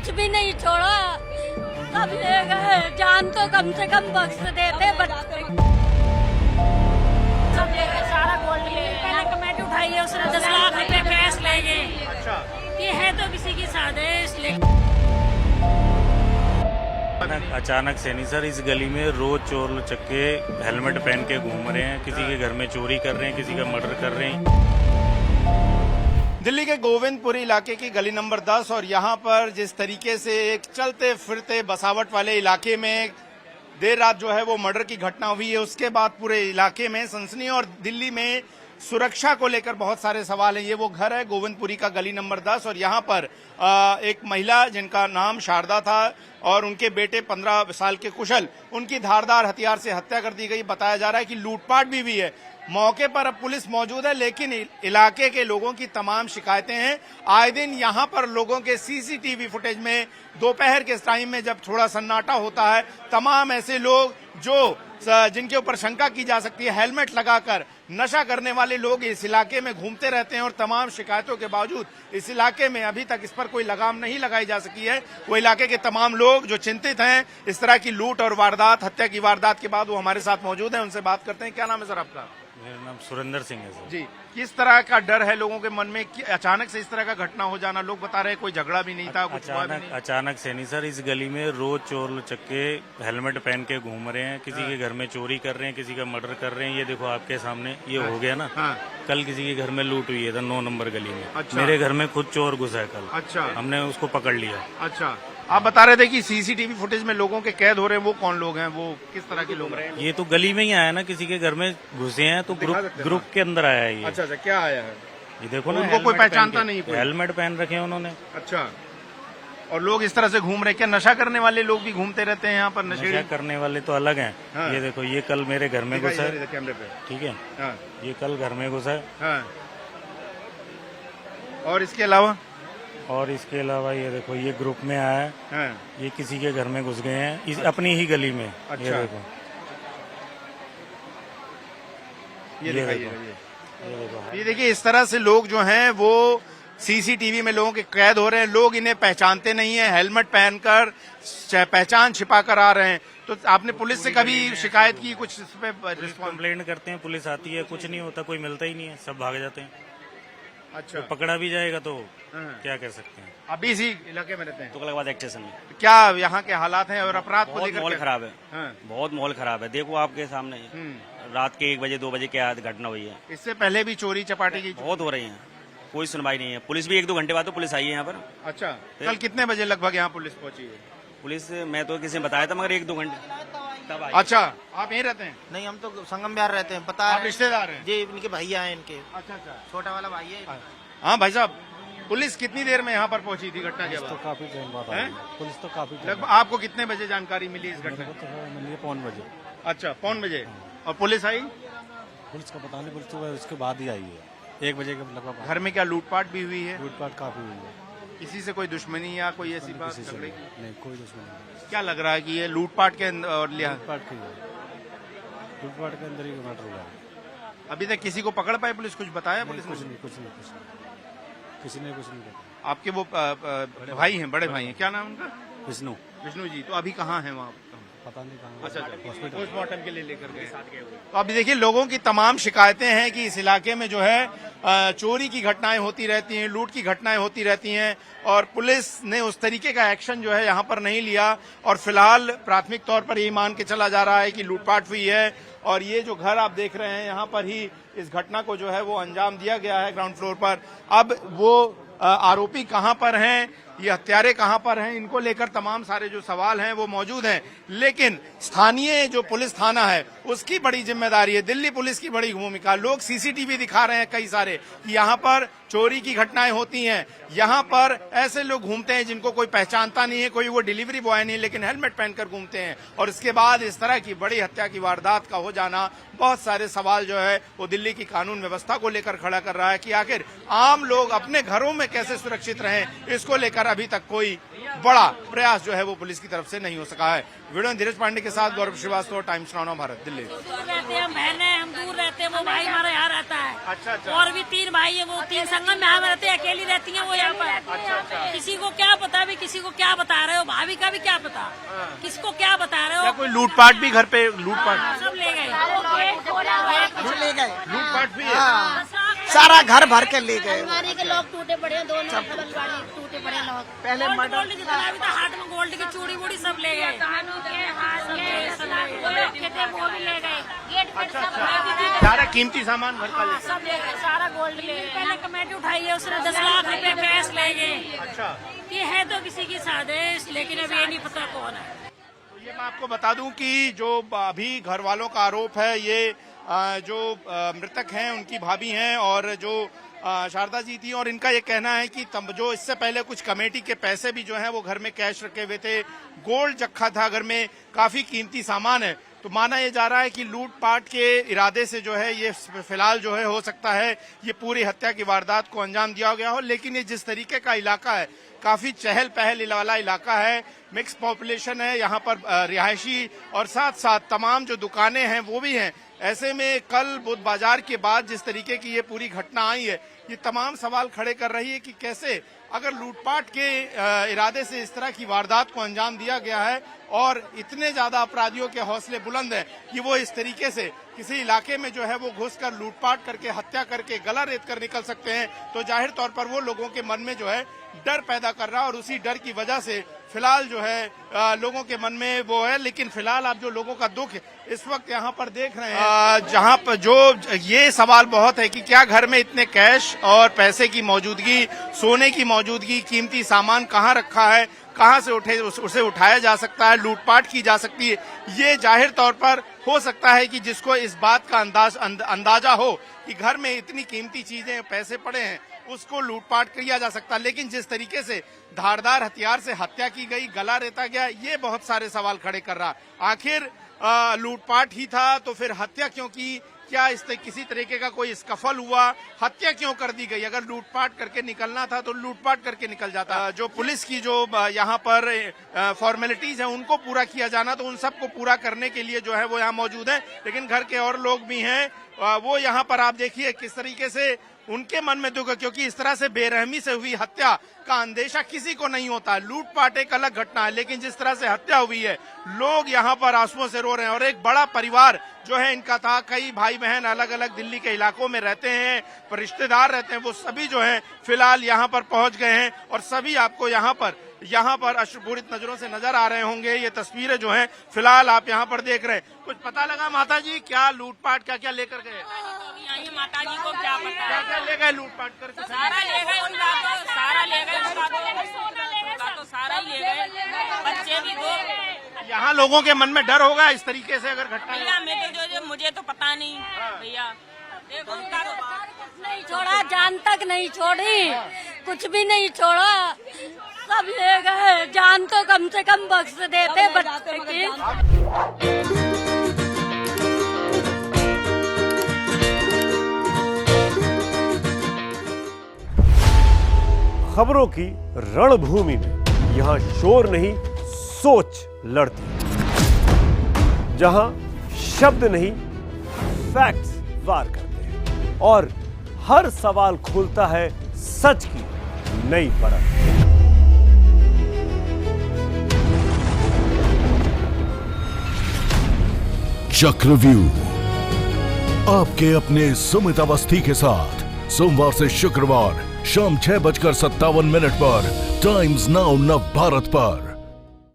कुछ भी नहीं छोड़ा, सब ले गए। जान तो कम से कम बख्श देते बच्चे। सब ले गए, सारा गोल्ड ले गए। पहले कमेटी उठाई है उसने 10 लाख रुपए कैश ले गए। अच्छा, ये है तो किसी की साजिश। अचानक से नहीं सर, इस गली में रोज चोर चक्के हेलमेट पहन के घूम रहे हैं, किसी के घर में चोरी कर रहे हैं, किसी का मर्डर कर रहे हैं। दिल्ली के गोविंदपुरी इलाके की गली नंबर 10 और यहाँ पर जिस तरीके से एक चलते फिरते बसावट वाले इलाके में देर रात जो है वो मर्डर की घटना हुई है, उसके बाद पूरे इलाके में सनसनी और दिल्ली में सुरक्षा को लेकर बहुत सारे सवाल हैं। ये वो घर है गोविंदपुरी का गली नंबर 10 और यहाँ पर एक महिला जिनका नाम शारदा था और उनके बेटे 15 साल के कुशल, उनकी धारदार हथियार से हत्या कर दी गई। बताया जा रहा है कि लूटपाट भी हुई है। मौके पर अब पुलिस मौजूद है, लेकिन इलाके के लोगों की तमाम शिकायतें हैं। आए दिन यहाँ पर लोगों के सीसीटीवी फुटेज में दोपहर के टाइम में जब थोड़ा सन्नाटा होता है, तमाम ऐसे लोग जो जिनके ऊपर शंका की जा सकती है, हेलमेट लगाकर नशा करने वाले लोग इस इलाके में घूमते रहते हैं और तमाम शिकायतों के बावजूद इस इलाके में अभी तक इस पर कोई लगाम नहीं लगाई जा सकी है। वो इलाके के तमाम लोग जो चिंतित हैं इस तरह की लूट और वारदात, हत्या की वारदात के बाद, वो हमारे साथ मौजूद हैं। उनसे बात करते हैं। क्या नाम है सर आपका? मेरा नाम सुरेंद्र सिंह है सर। जी, किस तरह का डर है लोगों के मन में कि अचानक से इस तरह का घटना हो जाना? लोग बता रहे हैं कोई झगड़ा भी नहीं था, कुछ हुआ भी नहीं। अचानक से नहीं सर, इस गली में रोज चोर चक्के हेलमेट पहन के घूम रहे हैं, किसी के घर में चोरी कर रहे हैं, किसी का मर्डर कर रहे हैं। ये देखो आपके सामने ये हो गया ना। कल किसी के घर में लूट हुई है 9 नंबर गली में। अच्छा। मेरे घर में खुद चोर घुसा है कल। अच्छा, हमने उसको पकड़ लिया। अच्छा, आप बता रहे थे कि सीसीटीवी फुटेज में लोगों के कैद हो रहे हैं, वो कौन लोग हैं, वो किस तरह के लोग हैं? ये तो गली में ही आया ना, किसी के घर में घुसे हैं तो ग्रुप के अंदर आया है ये। अच्छा अच्छा, क्या आया है? ये देखो ना, उनको कोई पहचानता नहीं कोई? हेलमेट पहन रखे हैं उन्होंने। अच्छा, और लोग इस तरह से घूम रहे हैं। क्या नशा करने वाले लोग भी घूमते रहते हैं यहाँ पर? नशा करने वाले तो अलग हैं। हाँ। ये देखो, ये कल मेरे घर में घुसा है, कैमरे पे। ठीक है। हाँ, ये कल घर में घुसा है। हाँ। और इसके अलावा? और इसके अलावा ये देखो, ये ग्रुप में आया है। हाँ। ये किसी के घर में घुस गए हैं, अपनी ही गली में। अच्छा। ये देखो, ये देखो, ये देखिए, इस तरह से लोग जो हैं वो सीसीटीवी में लोगों के कैद हो रहे हैं। लोग इन्हें पहचानते नहीं है, हेलमेट पहनकर पहचान छिपा कर आ रहे हैं। तो आपने पुलिस से कभी शिकायत की? कुछ इस पे कंप्लेंट करते हैं, पुलिस आती है, कुछ नहीं होता, कोई मिलता ही नहीं है, सब भाग जाते हैं। अच्छा, तो पकड़ा भी जाएगा तो हाँ। क्या कर सकते हैं। अभी इसी इलाके में रहते हैं? तुगलकाबाद स्टेशन में क्या यहाँ के हालात हैं और अपराध को बहुत लेकर माहौल क्या? खराब है। हाँ। बहुत माहौल खराब है। देखो आपके सामने रात के 1 बजे 2 बजे क्या घटना हुई है। इससे पहले भी चोरी चपाटी की बहुत हो रही है, कोई सुनवाई नहीं है। पुलिस भी 1-2 घंटे बाद तो पुलिस आई है यहाँ पर। अच्छा, कल कितने बजे लगभग यहाँ पुलिस पहुंची है? पुलिस मैं तो किसी ने बताया था, मगर 1-2 घंटे तब आई। अच्छा, आप यहीं रहते हैं? नहीं, हम तो संगम बिहार रहते हैं। पता आप है रिश्तेदार हैं? जी, इनके भैया हैं इनके। अच्छा अच्छा। छोटा वाला भाई है। हाँ भाई साहब, पुलिस कितनी देर में यहाँ पर पहुंची थी घटना के बाद? काफी टाइम बाद हैं? पुलिस तो काफी लगभग आपको कितने बजे जानकारी मिली इस घटना की? 5 बजे। अच्छा, 5 बजे। और पुलिस आई? पुलिस का पता नहीं, पुलिस तो उसके बाद ही आई है, 1 बजे के लगभग। घर में क्या लूटपाट भी हुई है? लूटपाट काफी हुई है। किसी से कोई दुश्मनी या कोई ऐसी बात किसी से झगड़े की? नहीं, कोई दुश्मनी नहीं। क्या लग रहा है कि ये लूटपाट के और लिया? लूटपाट की है, लूटपाट के अंदर ही मैटर हुआ है। अभी तक किसी को पकड़ पाए पुलिस? कुछ बताया पुलिस ने? कुछ नहीं, किसी ने कुछ नहीं बताया। आपके वो भाई हैं, बड़े भाई हैं, क्या नाम उनका? विष्णु, विष्णु जी। तो अभी कहाँ हैं वहाँ? पता नहीं कहाँ। अच्छा, हॉस्पिटल पोस्टमार्टम के लिए लेकर गए। तो अभी देखिए, लोगों की तमाम शिकायतें हैं कि इस इलाके में जो है चोरी की घटनाएं होती रहती हैं, लूट की घटनाएं होती रहती हैं और पुलिस ने उस तरीके का एक्शन जो है यहाँ पर नहीं लिया। और फिलहाल प्राथमिक तौर पर यही मान के चला जा रहा है कि लूटपाट हुई है और ये जो घर आप देख रहे हैं, यहाँ पर ही इस घटना को जो है वो अंजाम दिया गया है ग्राउंड फ्लोर पर। अब वो आरोपी कहां पर हैं, ये हत्यारे कहां पर हैं, इनको लेकर तमाम सारे जो सवाल हैं वो मौजूद हैं। लेकिन स्थानीय जो पुलिस थाना है उसकी बड़ी जिम्मेदारी है, दिल्ली पुलिस की बड़ी भूमिका। लोग सीसीटीवी दिखा रहे हैं कई सारे कि यहाँ पर चोरी की घटनाएं होती हैं, यहाँ पर ऐसे लोग घूमते हैं जिनको कोई पहचानता नहीं है, कोई वो डिलीवरी बॉय नहीं, लेकिन हेलमेट पहनकर घूमते हैं। और इसके बाद इस तरह की बड़ी हत्या की वारदात का हो जाना, बहुत सारे सवाल जो है वो दिल्ली दिल्ली की कानून व्यवस्था को लेकर खड़ा कर रहा है कि आखिर आम लोग अपने घरों में कैसे सुरक्षित रहें, इसको लेकर अभी तक कोई बड़ा प्रयास जो है वो पुलिस की तरफ से नहीं हो सका है। वीडियो धीरज पांडे के साथ गौरव श्रीवास्तव, टाइम्स नाउ भारत, दिल्ली। दूर रहते हैं, बहने हम दूर रहते हैं, वो भाई हमारा यहाँ रहता है। अच्छा। और भी 3 भाई है, वो 3 संगम में यहाँ रहते हैं, अकेली रहती है वो यहाँ पर। किसी को क्या पता भी, किसी को क्या बता रहे हो, भाभी का भी क्या पता, किसको क्या बता रहे हो। क्या कोई लूटपाट भी घर पे, लूटपाट सब ले गए, ले गए, लूटपाट भी है? सारा घर भर के ले गए। अलमारी के लोग टूटे पड़े हैं, दोनों अलमारी टूटे पड़े हैं लोग। पहले गोल्ड की तरह भी था, हाथ में गोल्ड की चूड़ी वूड़ी सब ले गए, वो भी ले गए, गेट पे सारा कीमती सामान घर का ले। सब ले गए, सारा गोल्ड ले गए। पहले कमेटी उठाई है उसने, 10 लाख रुपए कैश ले गए। अच्छा, ये है तो किसी की साजिश, लेकिन अब ये नहीं पता कौन है। तो ये मैं आपको बता दूं कि जो अभी घर वालों का आरोप है, ये जो मृतक हैं उनकी भाभी हैं और जो शारदा जी थी, और इनका ये कहना है कि जो इससे पहले कुछ कमेटी के पैसे भी जो हैं वो घर में कैश रखे हुए थे, गोल्ड रखा था घर में, काफी कीमती सामान है। तो माना यह जा रहा है कि लूटपाट के इरादे से जो है ये फिलहाल जो है हो सकता है ये पूरी हत्या की वारदात को अंजाम दिया गया हो। लेकिन ये जिस तरीके का इलाका है, काफी चहल पहल वाला इलाका है, मिक्स पॉपुलेशन है, यहाँ पर रिहायशी और साथ साथ तमाम जो दुकानें हैं वो भी हैं। ऐसे में कल बुध बाजार के बाद जिस तरीके की ये पूरी घटना आई है, ये तमाम सवाल खड़े कर रही है कि कैसे अगर लूटपाट के इरादे से इस तरह की वारदात को अंजाम दिया गया है और इतने ज्यादा अपराधियों के हौसले बुलंद हैं कि वो इस तरीके से किसी इलाके में जो है वो घुसकर लूटपाट करके, हत्या करके, गला रेत कर निकल सकते हैं, तो जाहिर तौर पर वो लोगों के मन में जो है डर पैदा कर रहा है और उसी डर की वजह से फिलहाल जो है लोगों के मन में वो है। लेकिन फिलहाल आप जो लोगों का दुख इस वक्त यहाँ पर देख रहे हैं, जहाँ पर जो ये सवाल बहुत है कि क्या घर में इतने कैश और पैसे की मौजूदगी, सोने की मौजूदगी, कीमती सामान कहाँ रखा है, कहाँ से उसे उठाया जा सकता है, लूटपाट की जा सकती है। ये जाहिर तौर पर हो सकता है कि जिसको इस बात का अंदाजा हो कि घर में इतनी कीमती चीजें, पैसे पड़े हैं, उसको लूटपाट किया जा सकता है। लेकिन जिस तरीके से धारदार हथियार से हत्या की गई, गला रेता गया, ये बहुत सारे सवाल खड़े कर रहा। आखिर लूटपाट ही था तो फिर हत्या क्यों की? क्या किसी तरीके का कोई स्कफल हुआ? हत्या क्यों कर दी गई? अगर लूटपाट करके निकलना था तो लूटपाट करके निकल जाता। जो पुलिस की जो यहाँ पर फॉर्मेलिटीज है उनको पूरा किया जाना, तो उन सबको पूरा करने के लिए जो है वो यहाँ मौजूद है। लेकिन घर के और लोग भी हैं, वो यहाँ पर आप देखिए किस तरीके से उनके मन में दुख है, क्योंकि इस तरह से बेरहमी से हुई हत्या का अंदेशा किसी को नहीं होता। लूटपाट एक अलग घटना है, लेकिन जिस तरह से हत्या हुई है, लोग यहाँ पर आंसुओं से रो रहे हैं। और एक बड़ा परिवार जो है इनका था, कई भाई बहन अलग अलग दिल्ली के इलाकों में रहते हैं, पर रिश्तेदार रहते हैं, वो सभी जो है फिलहाल यहाँ पर पहुंच गए हैं और सभी आपको यहाँ पर अश्रुपूरित नजरों से नजर आ रहे होंगे। ये तस्वीरें जो हैं फिलहाल आप यहाँ पर देख रहे हैं। कुछ पता लगा माता जी, क्या लूटपाट क्या लेकर गए? माता जी को क्या पता, क्या ले गए लूटपाट करके? सारा ले गए, सारा ले गए, तो सारा ले गए, बच्चे भी दो। यहाँ लोगों के मन में डर होगा इस तरीके से अगर घटना? भैया मुझे तो पता नहीं भैया, देखो नहीं छोड़ा, जान तक नहीं छोड़ी, कुछ भी नहीं छोड़ा, सब ले गए। जान तो कम से कम बख्श देते बच्चे की। खबरों की रणभूमि में यहाँ शोर नहीं, सोच लड़ती है। जहां शब्द नहीं, फैक्ट्स वार करते हैं और हर सवाल खोलता है सच की नई परत। चक्रव्यूह आपके अपने सुमित अवस्थी के साथ सोमवार से शुक्रवार शाम 6:57 पर टाइम्स नाउ नव भारत पर।